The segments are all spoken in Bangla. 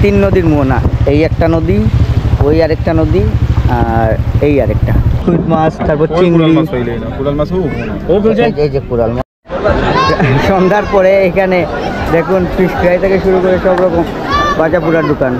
তিন নদীর মোহনা, এই একটা নদী, ওই আরেকটা নদী, আর এই আরেকটা কুইট মাছ, তারপর চিংড়ি, এই যে কুড়াল মাছ। সন্ধ্যার পরে এখানে দেখুন ফিশ ফ্রাই থেকে শুরু করে সব রকম বাজা পুরার দোকান।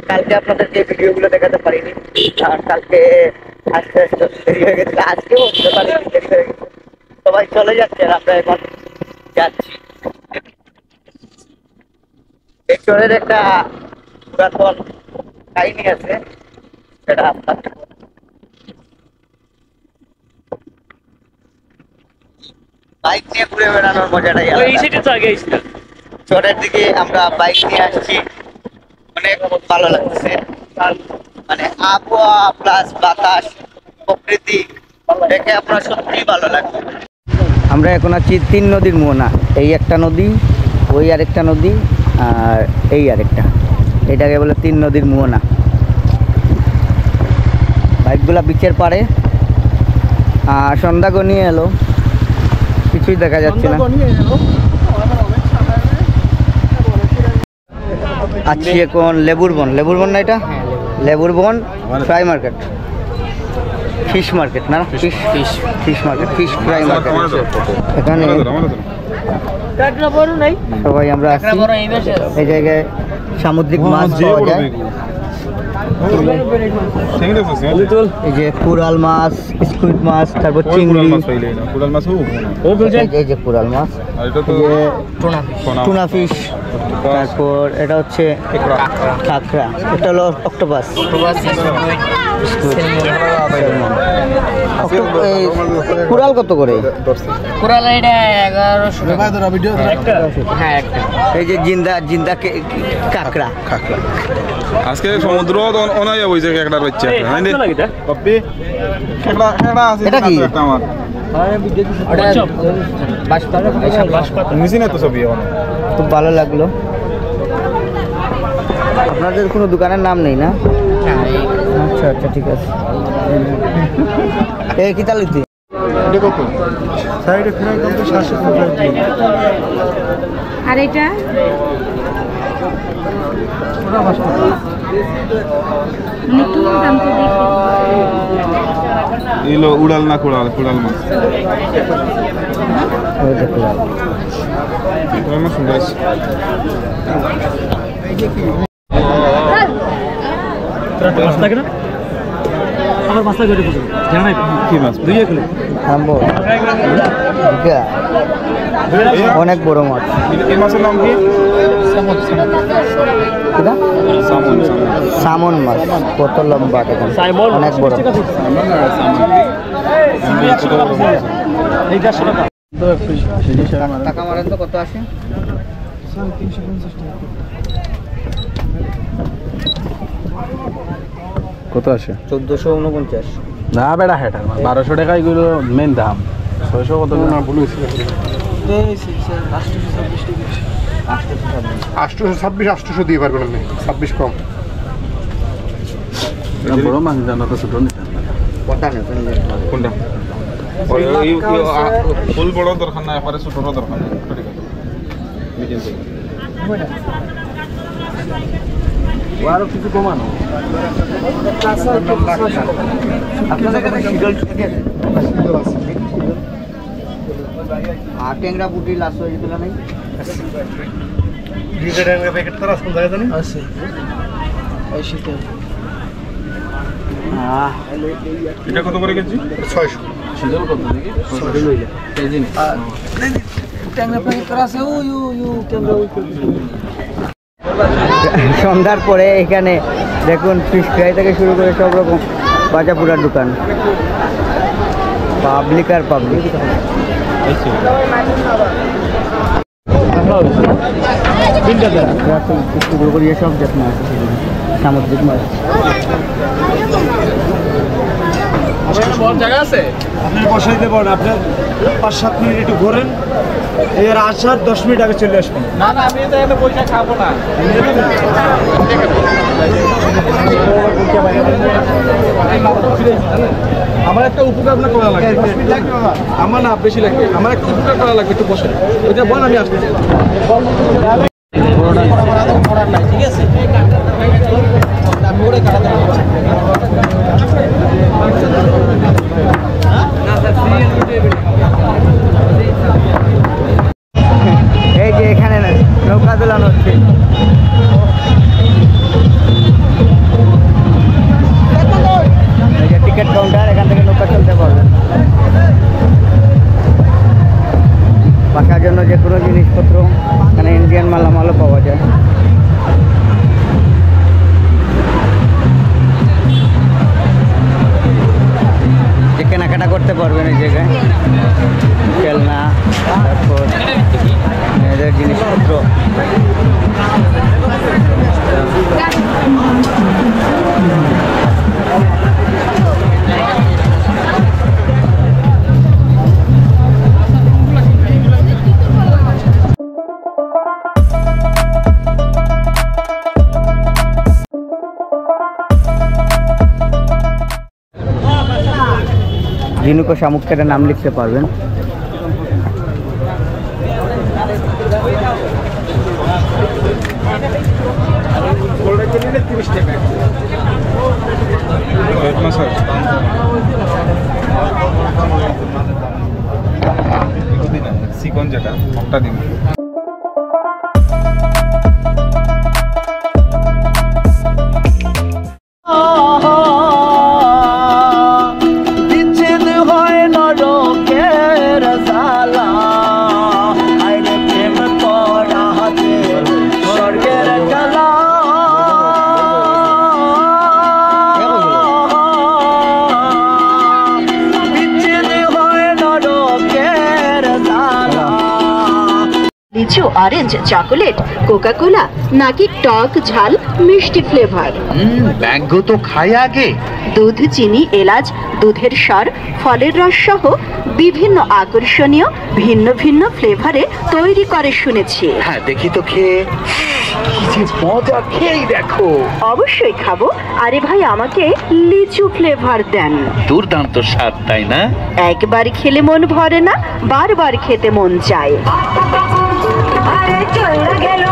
কালকে আপনাদেরকে ভিডিওগুলো দেখাতে পারিনি, আর কালকে আস্তে আস্তে দেরি হয়ে গেছে, আজকেও দেরি হয়ে গেছে, সবাই চলে যাচ্ছে আর আমরা এখন যাচ্ছি। এই চরের একটা পুরাতন কাহিনী আছে, সেটা আপনার বাইক নিয়ে ঘুরে বেড়ানোর মজাটাই আলাদা। চরের দিকে আমরা বাইক নিয়ে আসছি, অনেক ভালো লাগছে, মানে আবহাওয়া প্লাস বাতাস প্রকৃতি দেখে আপনার সত্যি ভালো লাগছে। আমরা এখন আছি তিন নদীর মোহনা, এই একটা নদী, ওই আরেকটা নদী, আর এই আরেকটা, এটাকে বলে তিন নদীর মোহনা। বাইকগুলা বিচের পারে, সন্ধ্যা গনিয়ে এলো, কিছুই দেখা যাচ্ছে না। আছি এখন লেবুর বন না এটা, লেবুর বন ফ্রাই মার্কেট, ফিশ মার্কেট না, fish market, fish fry market. এখানে সবাই আমরা আছি, এই জায়গায় সামুদ্রিক মাছ পাওয়া যায়, এই যে কুড়াল মাছ, স্কুইড মাছ, তারপর চিংড়ি, এই যে কুড়াল মাছ, টুনা ফিশ, তারপর এটা হচ্ছে কাঁকড়া, এটা হলো অক্টোপাস। কুড়াল কত করে? এই যে জিন্দা কাঁকড়া, আজকে সমুদ্র অনাই হইছে একটা বাচ্চা, এটা কি? খুব ভালো লাগলো। আপনাদের কোনো দোকানের নাম নেই না? আচ্ছা আচ্ছা, ঠিক আছে। এই কি তালিতে আর এটা উড়াল না কুড়াল, কুড়াল মাছ, কুড়াল মাছ সুন্দর আছে। অনেক বড় মাছ। এই মাছের নাম কি? সামন মাছ, কত লম্বা, অনেক বড়। টাকা মারেন তো কত আছে? কত আছে? 1449 না বেড়া, হেটার 1200 টাকা এগুলো মেন দাম। 600 কত না ভুল হয়েছে, 826 দিয়ে পারবেন আপনি, 26 কম। বড় মাছ জানা তো ছোট নিতে কোনটা? ফুল বড় দরকার না, এবারে ছোট দরকার না, ঠিক আছে। আরো কিছু কমানো আপনাদের কাছে শীতল আর ট্যাংরা পুটি লাস্ট হয়ে যেত নাই? প্যাকেট তার আসল জায়গা জানি আছে এই শীতল। এটা কত করে কেজি? 600। শীতল কত দেখি? কেজি নি ট্যাংরা প্যাকেট করা আছে। ট্যাংরা সন্ধ্যার পরে এখানে দেখুন ফিশ ফ্রাই থেকে শুরু করে সব রকম বাজা পুরার দোকান, পাবলিক আর পাবলিক। সব যত্ন আছে সামুদ্রিক মাছ। জায়গা আছে আপনি বসাই দেবেন, আপনার 5-7 মিনিট একটু ঘোরেন, এর আসার 10 মিনিট আগে চলে আসবেন। না না, আমি তো এখানে পয়সা খাবো না। আমার একটা উপকার আপনার করা লাগবে। আমার না বেশি লাগবে, আমার একটা উপকার করা লাগবে, একটু বসে ওইটা বল, আমি আসতেছি। ঠিক আছে, এই যে এখানে নৌকা দোলানো হচ্ছে। এই যে টিকিট কাউন্টার, এখান থেকে নৌকা চলতে পারবেন। বাসার জন্য যে কোনো জিনিসপত্র, এখানে ইন্ডিয়ান মালামালও পাওয়া যায়। যে কেনাকাটা করতে পারবেন এই জায়গায়, খেলনা, তারপর মেয়েদের জিনিসপত্র। ঝিনুক ও শামুকটার নাম লিখতে পারবেন। চিকন যেটা একটা দিন লিচু, অরেঞ্জ, চকোলেট, কোকা কোলা নাকি টক ঝাল মিষ্টি ফ্লেভার? ম্যাঙ্গো তো খাই আগে। দুধ, চিনি, এলাচ, দুধের স্বর, ফলের রস সহ বিভিন্ন আকর্ষণীয় ভিন্ন ভিন্ন ফ্লেভারে তৈরি করে শুনেছি। হ্যাঁ, দেখি তো খেয়ে। কি যে মজা, খেয়েই দেখো। অবশ্যই খাবো। আরে ভাই, আমাকে লিচু ফ্লেভার দেন। দুর্দান্ত স্বাদ, তাই না? একবার খেলে মন ভরে না, বারবার খেতে মন চায়। আরে চলে গেল